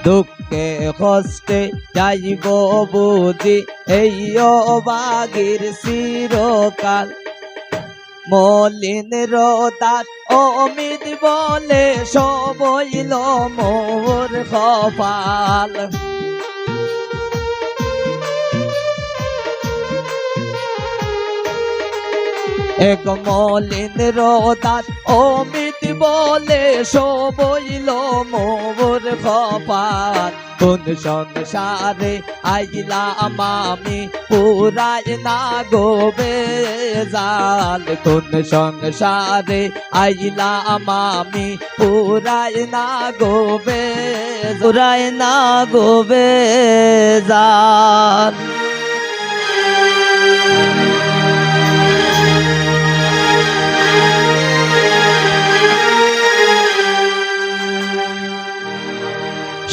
দুঃখে কষ্টে যাইব বুঝি এই অবাগির চিরকাল। মলিন রোদাত অমিত বলে সব হইল মোর কপাল। এক মলিন রোদাত অমিত বলে সব হইল মোর কপাল। কোন সংসারে আইলাম আমি পুরাই না গো বেজাল। কোন সংসারে আইলাম আমি পুরাই না গো পুরাই না গো বেজাল।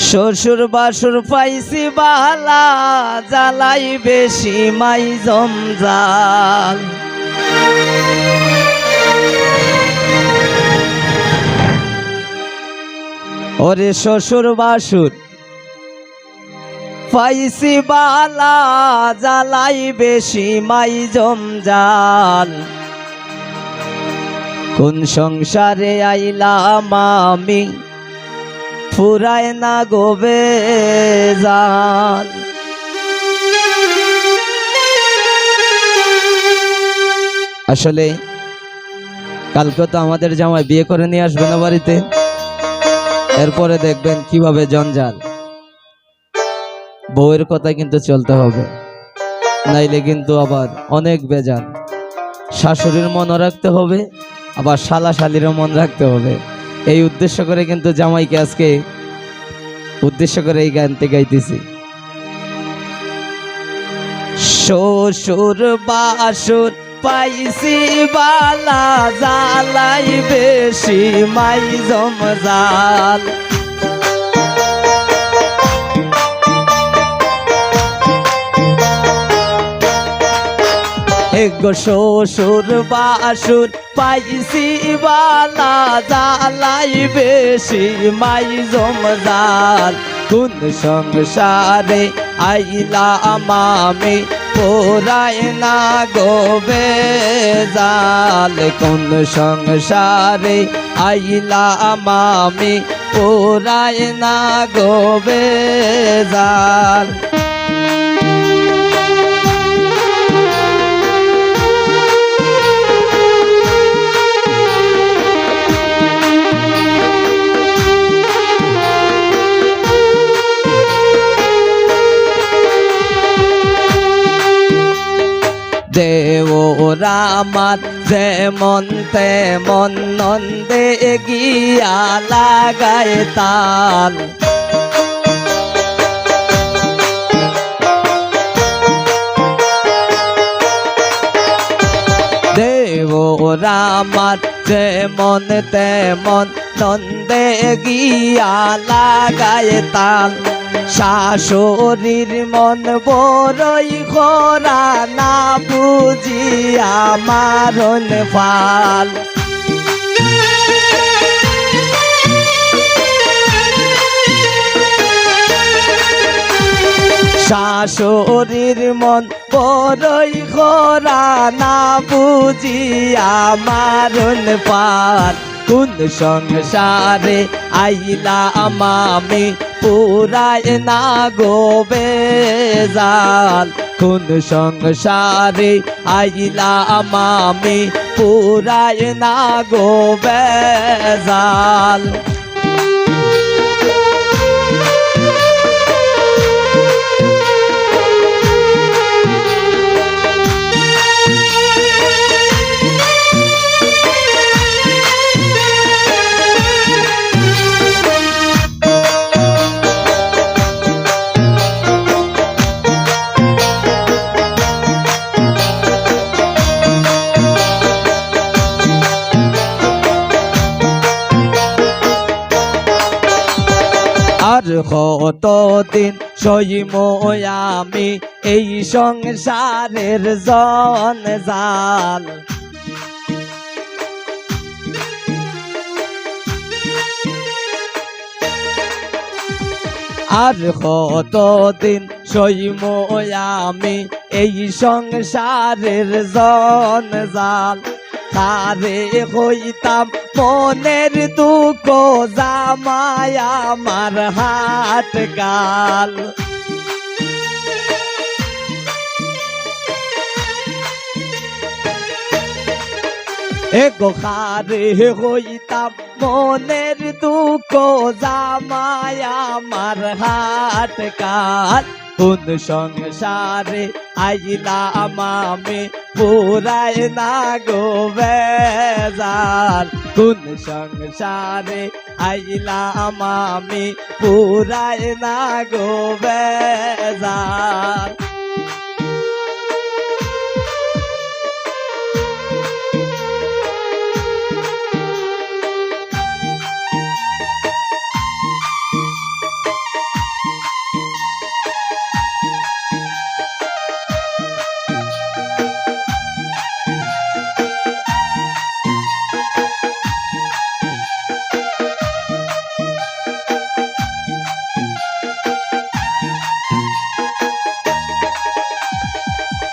শ্বশুর বাসুর পাইছি বালা জ্বালাই বেশি মাই জমজাল। ওরে শ্বশুর বাসুর পাইছি বালা জ্বালাই বেশি মাই জমজাল। কোন সংসারে আইলাম আমি ফুরায় না গো বেজাল। আসলে কালকে তো আমাদের জামাই বিয়ে করে নিয়ে আসবে না বাড়িতে, এরপরে দেখবেন কিভাবে জঞ্জাল। বউয়ের কথা কিন্তু চলতে হবে, নাইলে কিন্তু আবার অনেক বেজাল। শাশুড়ির মনও রাখতে হবে, আবার শালা শালিরও মন রাখতে হবে। এই উদ্দেশ্য করে কিন্তু জামাইকে আজকে উদ্দেশ্য করে এই গানটি গাইতেছি। শ্বশুর বাসুর পাইছি বালা জ্বালাই বেশি মাই জমজাল। গো শ্বশুর বাসুর পাইছি বালা জ্বালাই বেশি মাই জমজাল। কোন সংসারে আইলাম আমি পুরাই না গো বেজাল। কোন সংসারে আইলাম আমি পুরাই না গো বেজাল। দেওরা আমার যেমন তেমন নন্দে গিয়া লাগায় তাল। দেওরা আমার যেমন তেমন নন্দে গিয়া লাগায় তাল। শাশুড়ির মন বড়ই খরা না বুঝিয়া মারণ ফাল। শাশুড়ির মন বড়ই খরা না বুঝিয়া মারণ ফাল। কোন সংসারে আইলাম আমি পুরাই না গো বেজাল। কোন সংসারে আইলাম আমি পুরাই না গো বেজাল। আর কতদিন সইব আমি এই সংসারের জঞ্জাল। আর কতদিন সইম আমি এই সংসারের জঞ্জাল, তারে হইতাম মনের দুঃখ জামাই আমার হাট গাল। গোখারে হইতাম মনের দুঃখ জামাই আমার হাট কাল। কোন সংসারে আইলাম আমি পুরাই না গো বেজার, কোন সংসারে আইলাম আমি পুরাই না গো বেজার।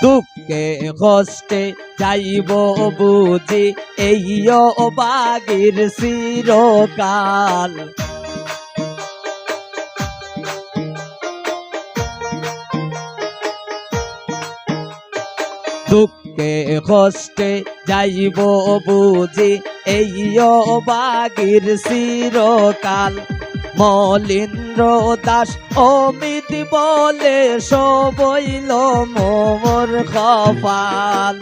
দুঃখে কষ্টে যাইব বুঝি এই বাগির চিরকাল, দুঃখে কষ্টে যাইব বুঝি এই বাগির চিরকাল। মলিন্দ্র দাস অমিত বলে সবইল মোর কপাল।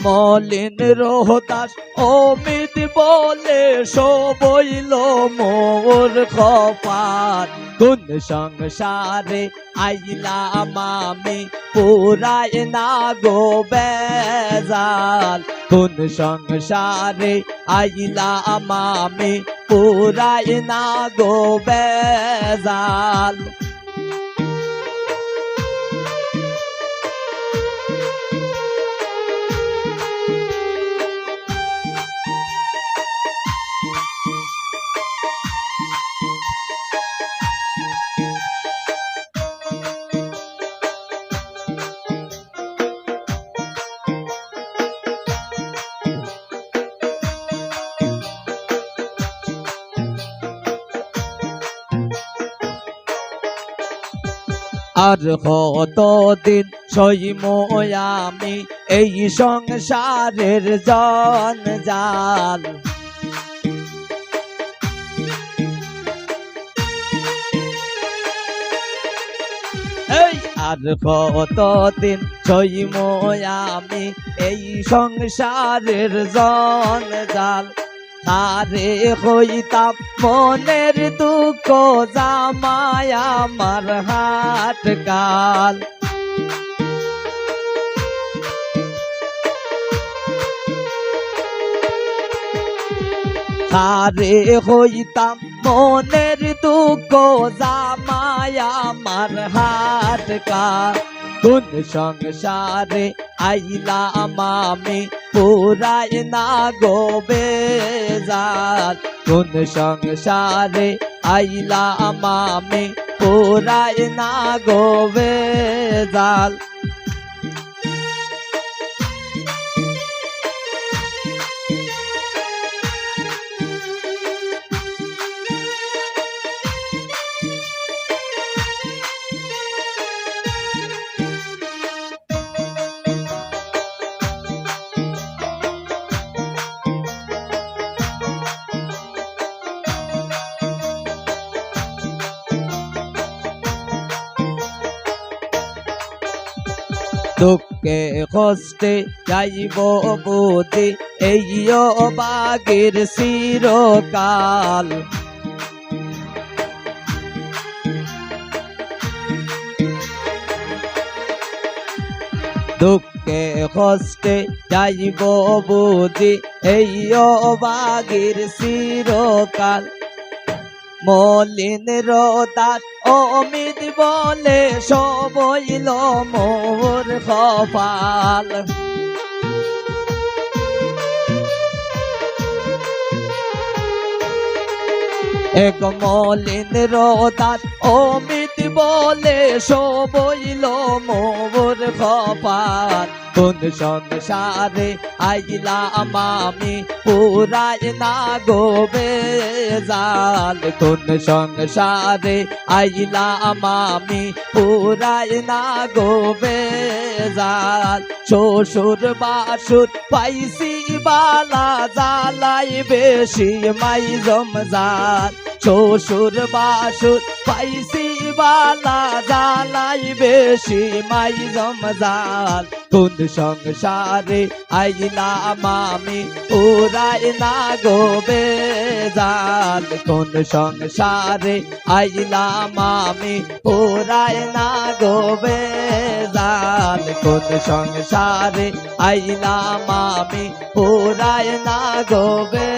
মলিন্দ্র দাস অমিত বলে সবইল মোর কপাল। কোন সংসারে আইলাম আমি পুরাই না গো বেজাল, কোন সংসারে আইলাম আমি পুরাই না গো বেজাল। আর কতদিন সইম আমি এই সংসারের জঞ্জাল, আর কতদিন সইম আমি এই সংসারের জঞ্জাল। তারে হইতাম মনের দুঃখ জামাই আমার হাট গাল। তারে হইতাম মনের দুঃখ জামাই আমার হাট গাল। কোন সংসারে আইলাম আমি পুরাই না গো বেজার, কোন সংসারে আইলাম আমি পুরাই না গো বেজার। দুঃখে কষ্টে যাইব বুঝি এই বাগির চিরকাল, দুঃখে কষ্টে যাইব বুঝি এই বাগির চিরকাল। মলিন্দ্র দাস অমিত বলে সবইল মোর কপাল। এক মলিন রোদার অমিত বলে সবইল মোর কপাল কোন সংসারে আইলাম আমি পুরাই না গোবে জাল কোন সংসারে আইলাম আমি পুরাই না গোবে জাল শ্বশুর বাসুর পাইছি বালা জালাই বেশি মাই জমজাল শ্বশুর বাসুর পাইছি বালা জালাই বেশি মাই জমজাল কোন সংসারে আইলাম আমি পুরাই না গোবে জাল কোন সংসারে আইলাম আমি পুরাই না গোবে জাল কোন সংসারে আইলাম আমি পুরাই না গোবে